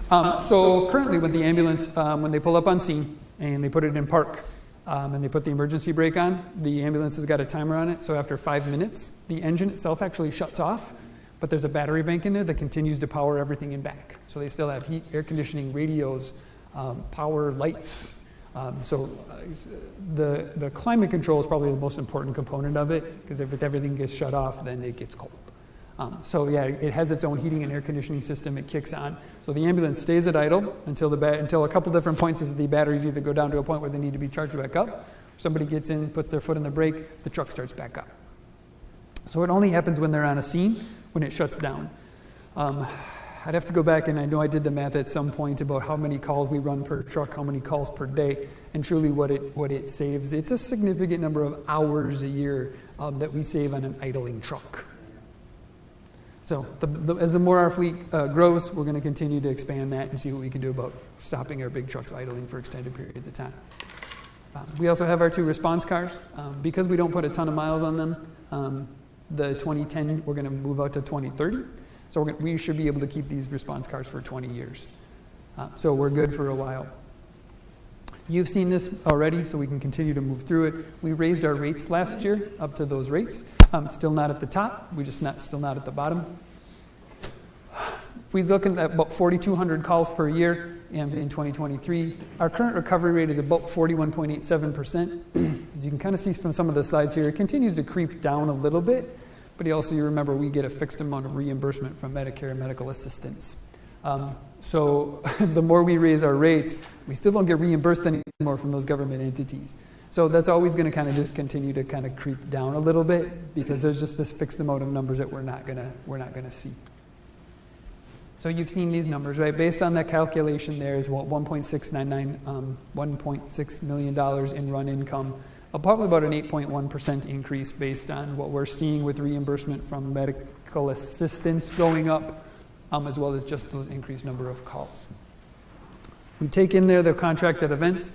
say? So currently when the ambulance, when they pull up on scene and they put it in park and they put the emergency brake on, the ambulance has got a timer on it. So after 5 minutes, the engine itself actually shuts off, but there's a battery bank in there that continues to power everything in back. So they still have heat, air conditioning, radios, power, lights. So the climate control is probably the most important component of it, because if everything gets shut off, then it gets cold. So yeah, it has its own heating and air conditioning system. It kicks on. So the ambulance stays at idle until a couple different points as the batteries either go down to a point where they need to be charged back up. Somebody gets in, puts their foot on the brake, the truck starts back up. So it only happens when they're on a scene, when it shuts down. I'd have to go back, and I know I did the math at some point about how many calls we run per truck, how many calls per day, and truly what it saves. It's a significant number of hours a year that we save on an idling truck. So as the more our fleet grows, we're going to continue to expand that and see what we can do about stopping our big trucks idling for extended periods of time. We also have our 2 response cars. Because we don't put a ton of miles on them, the 2010, we're going to move out to 2030. So we should be able to keep these response cars for 20 years. So we're good for a while. You've seen this already, so we can continue to move through it. We raised our rates last year up to those rates. Still not at the top. We're just still not at the bottom. If we look at about 4,200 calls per year in 2023, our current recovery rate is about 41.87%. As you can kind of see from some of the slides here, it continues to creep down a little bit. But also, you remember, we get a fixed amount of reimbursement from Medicare and medical assistance. So the more we raise our rates, we still don't get reimbursed anymore from those government entities. So that's always going to kind of just continue to kind of creep down a little bit, because there's just this fixed amount of numbers that we're not gonna see. So you've seen these numbers, right? Based on that calculation, there is $1.6 million in run income probably about an 8.1% increase based on what we're seeing with reimbursement from medical assistance going up, as well as just those increased number of calls. We take in there the contracted events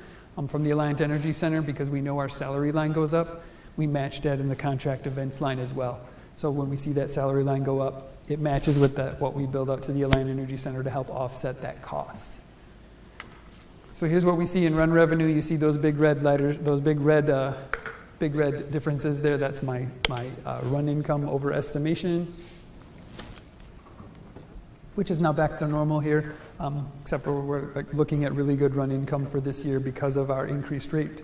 from the Alliant Energy Center because we know our salary line goes up. We match that in the contract events line as well. So when we see that salary line go up, it matches with what we build out to the Alliant Energy Center to help offset that cost. So here's what we see in run revenue. You see those big red letters, those big red differences there. That's my run income over estimation, which is now back to normal here, except for we're looking at really good run income for this year because of our increased rate,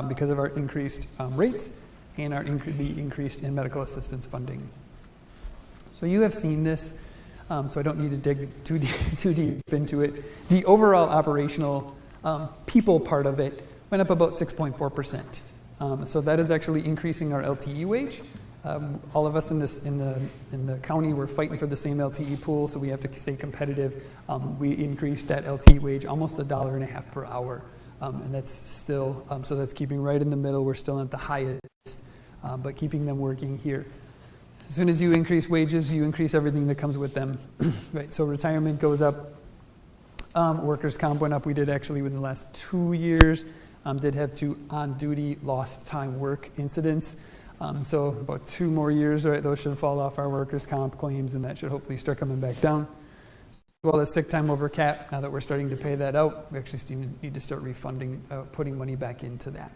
because of our increased rates and the increase in medical assistance funding. So you have seen this, so I don't need to dig too deep into it. The overall operational people part of it went up about 6.4%. So that is actually increasing our LTE wage. All of us in the county, we're fighting for the same LTE pool, so we have to stay competitive. We increased that LTE wage almost $1.50 per hour, and that's still so that's keeping right in the middle. We're still at the highest, but keeping them working here. As soon as you increase wages, you increase everything that comes with them, right? So retirement goes up, workers' comp went up. We did actually within the last 2 years, did have 2 on-duty lost time work incidents. So about 2 more years, right? Those should fall off our workers' comp claims, and that should hopefully start coming back down. As well as sick time over cap. Now that we're starting to pay that out, we actually still need to start refunding, putting money back into that.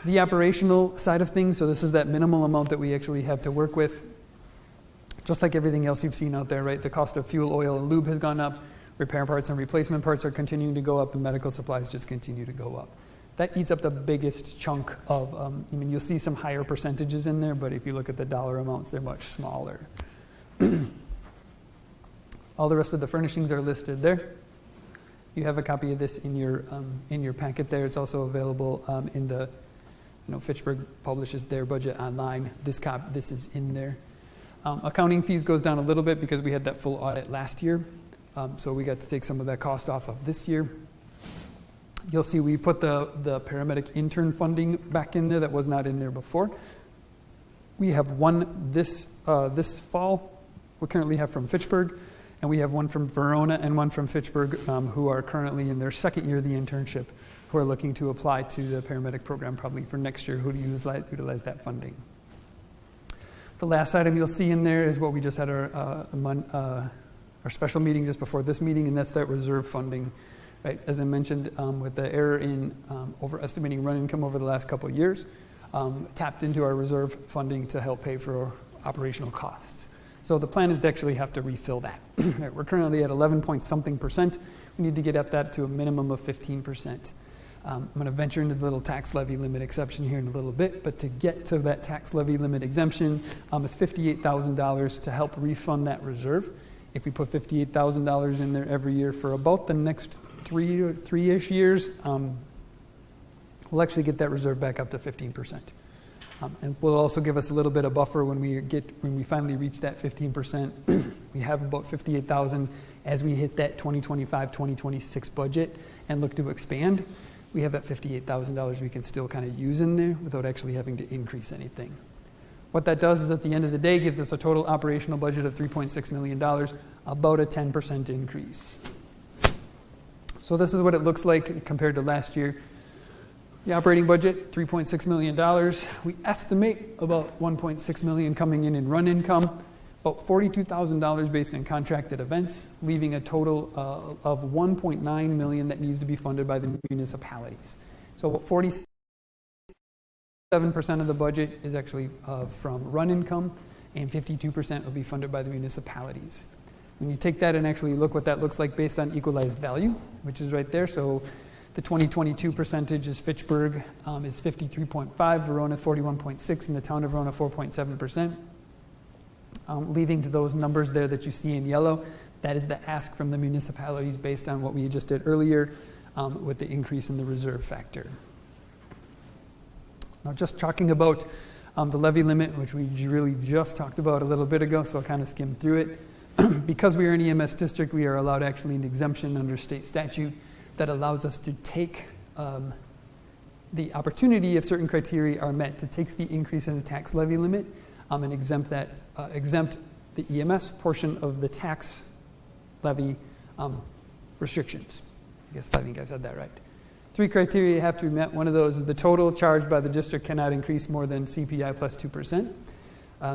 The operational side of things, so this is that minimal amount that we actually have to work with. Just like everything else you've seen out there, right? The cost of fuel, oil, and lube has gone up. Repair parts and replacement parts are continuing to go up, and medical supplies just continue to go up. That eats up the biggest chunk of, you'll see some higher percentages in there, but if you look at the dollar amounts, they're much smaller. All the rest of the furnishings are listed there. You have a copy of this in your packet there. It's also available in the, Fitchburg publishes their budget online. This is in there. Accounting fees goes down a little bit because we had that full audit last year. So we got to take some of that cost off of this year. You'll see we put the paramedic intern funding back in there that was not in there before. We have one this fall. We currently have from Fitchburg, and we have one from Verona and one from Fitchburg who are currently in their second year of the internship, who are looking to apply to the paramedic program probably for next year, who utilize that funding. The last item you'll see in there is what we just had our special meeting just before this meeting, and that's that reserve funding. Right, as I mentioned, with the error in overestimating run income over the last couple of years, tapped into our reserve funding to help pay for operational costs. So the plan is to actually have to refill that. Right, we're currently at 11-point-something%. We need to get up that to a minimum of 15%. I'm going to venture into the little tax levy limit exception here in a little bit, but to get to that tax levy limit exemption, it's $58,000 to help refund that reserve. If we put $58,000 in there every year for about the next three-ish years, we'll actually get that reserve back up to 15%. And will also give us a little bit of buffer when we finally reach that 15%. We have about $58,000 as we hit that 2025-2026 budget and look to expand. We have that $58,000 we can still kind of use in there without actually having to increase anything. What that does is at the end of the day gives us a total operational budget of $3.6 million, about a 10% increase. So this is what it looks like compared to last year. The operating budget, $3.6 million. We estimate about $1.6 million coming in run income, about $42,000 based on contracted events, leaving a total of $1.9 million that needs to be funded by the municipalities. So 47% of the budget is actually from run income, and 52% will be funded by the municipalities. When you take that and actually look what that looks like based on equalized value, which is right there, so the 2022 percentage is Fitchburg is 53.5, Verona 41.6, and the town of Verona 4.7%. Leaving to those numbers there that you see in yellow, that is the ask from the municipalities based on what we just did earlier with the increase in the reserve factor. Now just talking about the levy limit, which we really just talked about a little bit ago, so I'll kind of skim through it. Because we are an EMS district, we are allowed actually an exemption under state statute that allows us to take the opportunity, if certain criteria are met, to take the increase in the tax levy limit and exempt the EMS portion of the tax levy restrictions. I think I said that right. 3 criteria have to be met. One of those is the total charged by the district cannot increase more than CPI plus 2%.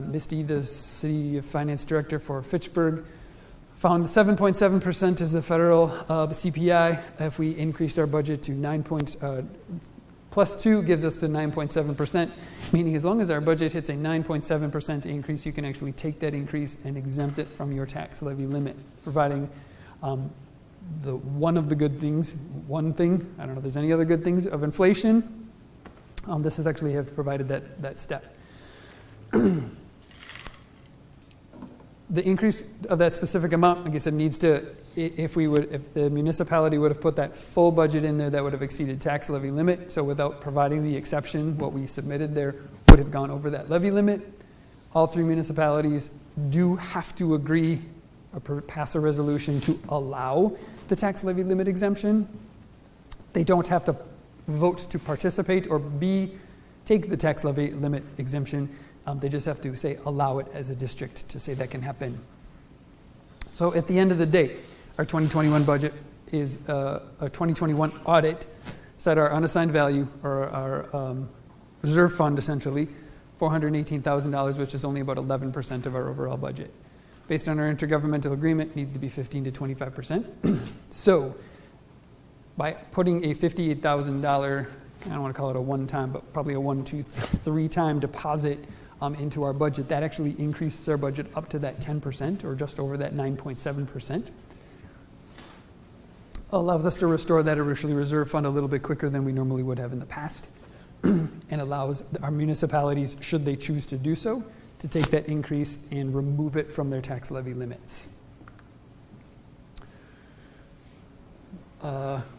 Misty, the City Finance Director for Fitchburg, found 7.7% is the federal CPI. If we increased our budget to plus 2 gives us to 9.7%, meaning as long as our budget hits a 9.7% increase, you can actually take that increase and exempt it from your tax levy limit, providing one thing, I don't know if there's any other good things, of inflation. This is actually have provided that step. The increase of that specific amount, like I said, needs to, if the municipality would have put that full budget in there, that would have exceeded tax levy limit. So without providing the exception, what we submitted there would have gone over that levy limit. All 3 municipalities do have to agree or pass a resolution to allow the tax levy limit exemption. They don't have to vote to participate or take the tax levy limit exemption. They just have to say allow it as a district to say that can happen. So at the end of the day, our 2021 budget is a 2021 audit set our unassigned value, or our reserve fund essentially, $418,000, which is only about 11% of our overall budget. Based on our intergovernmental agreement, it needs to be 15 to 25%. So by putting a $58,000, I don't want to call it a one-time, but probably a 1, 2, 3-time deposit into our budget, that actually increases our budget up to that 10%, or just over that 9.7%. Allows us to restore that originally reserve fund a little bit quicker than we normally would have in the past, and allows our municipalities, should they choose to do so, to take that increase and remove it from their tax levy limits.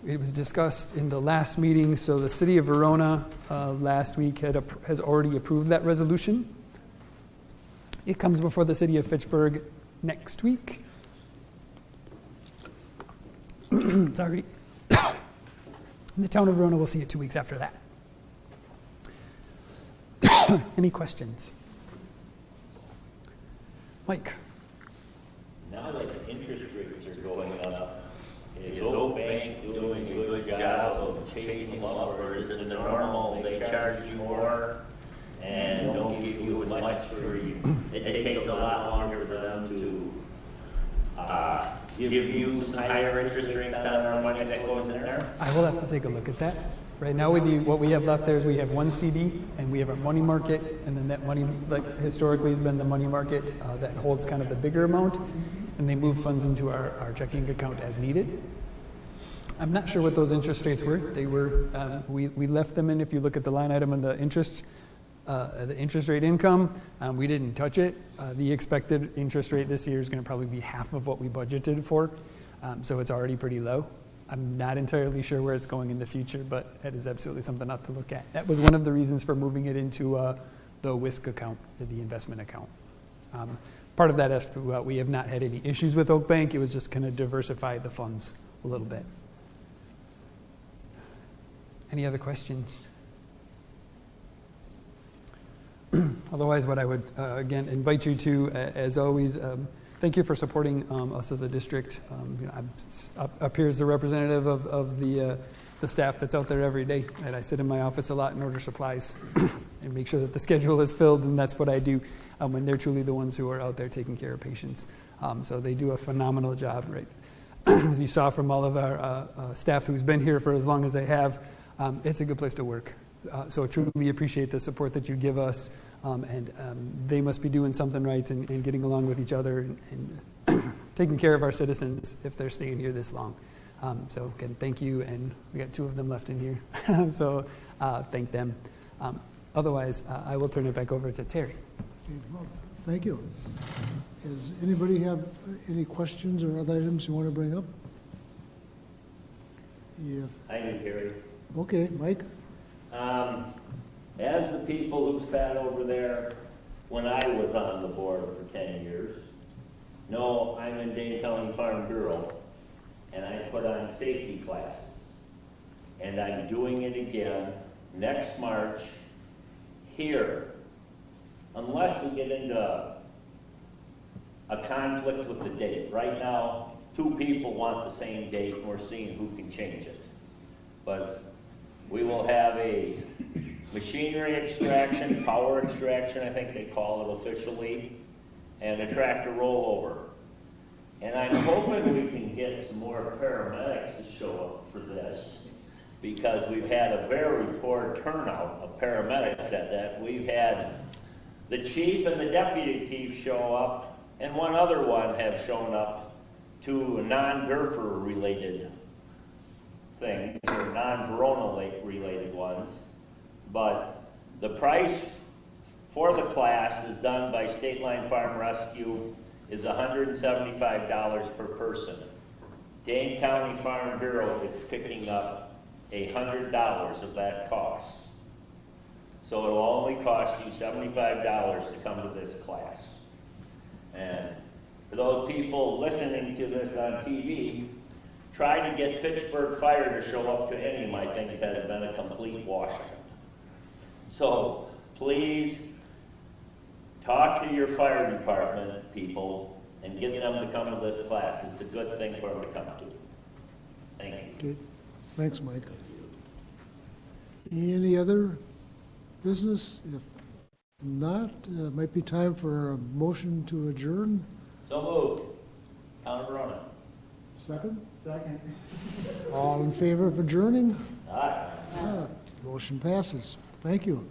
It was discussed in the last meeting, so the City of Verona last week has already approved that resolution. It comes before the City of Fitchburg next week. Sorry. And the town of Verona will see it 2 weeks after that. Any questions? Mike? Now that the interest rates are going up, is Oak Bank doing a good job of chasing them up, or is it the normal, they charge you more and don't give you as much for you? It takes a lot longer for them to give you some higher interest rates on our money that goes in there? I will have to take a look at that. Right now, what we have left there is we have one CD, and we have a money market, and then that money, like historically, has been the money market that holds kind of the bigger amount, and they move funds into our checking account as needed. I'm not sure what those interest rates were. They were we left them in. If you look at the line item on the interest rate income, we didn't touch it. The expected interest rate this year is going to probably be half of what we budgeted for, so it's already pretty low. I'm not entirely sure where it's going in the future, but that is absolutely something not to look at. That was one of the reasons for moving it into the WISC account, the investment account. Part of that is we have not had any issues with Oak Bank. It was just kind of diversify the funds a little bit. Any other questions? Otherwise, what I would, again, invite you to, as always, thank you for supporting us as a district. I'm up here as the representative of the staff that's out there every day. And I sit in my office a lot and order supplies and make sure that the schedule is filled, and that's what I do when they're truly the ones who are out there taking care of patients. So they do a phenomenal job, right? As you saw from all of our staff who's been here for as long as they have, it's a good place to work. So I truly appreciate the support that you give us, and they must be doing something right and getting along with each other and taking care of our citizens if they're staying here this long. So again, thank you, and we got 2 of them left in here, so thank them. Otherwise, I will turn it back over to Terry. Okay, well, thank you. Does anybody have any questions or other items you want to bring up? I do, Gary. Okay, Mike? As the people who sat over there when I was on the board for 10 years, no, I'm in Dane County Farm Bureau, and I put on safety classes. And I'm doing it again next March here, unless we get into a conflict with the date. Right now, 2 people want the same date, and we're seeing who can change it. But we will have a machinery extraction, power extraction, I think they call it officially, and a tractor rollover. And I'm hoping we can get some more paramedics to show up for this, because we've had a very poor turnout of paramedics at that. We've had the chief and the deputy chief show up, and one other one have shown up to non-Durfer related things, or non-Verona related ones. But the price for the class is done by State Line Farm Rescue is $175 per person. Dane County Farm Bureau is picking up $100 of that cost. So it'll only cost you $75 to come to this class. And for those people listening to this on TV, try to get Fitchburg Fire to show up to any of my things that have been a complete washout. So please talk to your fire department people and get them to come to this class. It's a good thing for them to come to. Thank you. Okay, thanks, Mike. Any other business? If not, it might be time for a motion to adjourn. So moved. Town of Verona. Second? Second. All in favor of adjourning? Aye. Motion passes. Thank you.